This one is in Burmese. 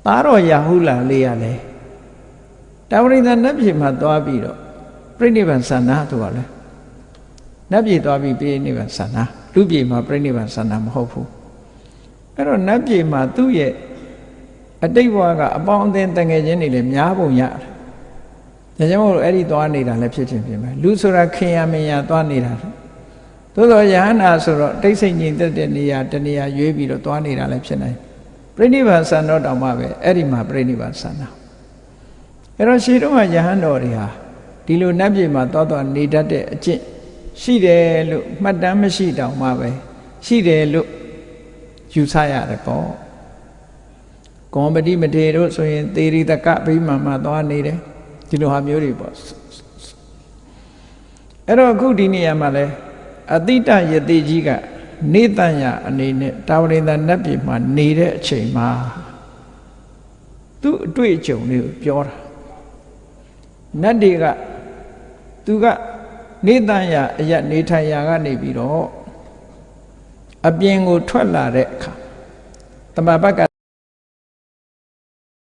သားတော်ရာဟုလာလေးရလေတာဝရိန္ဒနတ်ပြည်မှာသွားပြီးတော့ပြိဋိဘံဆန္ဒသူကလည်းနတ်ပြည်သွားပြီးပြိဋိဘံဆန္ဒလူပြည်မှာပြိဋိဘံဆန္ဒမဟုတ်ဘူးအဲ့တော့နတ်ပြည်မှာသူ့ရဲ့အတိတ်ဘဝကအပေါင်းအသင်းတငယ်ချင်းတွေလည်းများပုံရတယ်ဒါကြောင့်မို့အဲ့ဒီသွားနေတာလည်းဖြစ်ချင်းဖြစ်မယ်လူဆိုတာခင်ရမင်ရသွားနေတာသို့သောယဟနာဆိုတော့တိတ်ဆိတ်ငြိမ်သက်တဲ့နေရာတနေရာရွေးပြီးတော့သွားနေတာလည်းဖြစ်နိုင်ပြိဋိဘံဆန္ဒတောင်မှပဲအဲ့ဒီမှာပြိဋိဘံဆန္ဒအဲ့တော့ရှေးတုန်းကယဟန်တော်တွေဟာဒီလိုနတ်ပြည်မှာသွားနေတတ်တဲ့အကျင့်ရှိတယ်လို့မှတ်တမ်းမရှိတောင်မှပဲရှိတယ်လို့ယူဆရတယ်ပေါ့ကောမတိမထေရတို့ဆိုရင်သေရိတကဗိမာန်မှာသွားနေတယ်ဒီလိုဟာမျိုးတွေပေါ့အဲ့တော့အခုဒီနေရာမှာလဲအတိတယတိကြီးကနေတန်ရအနေနဲ့တာဝရိန္ဒနတ်ပြည်မှာနေတဲ့အချိန်မှာသူ့အတွေ့အကြုံလေးကိုပြောတာနတ်တွေကသူကနေတန်ရအရက်နေထိုင်ရာကနေပြီးတော့အပြင်ကိုထွက်လာတဲ့အခါတမဘက်က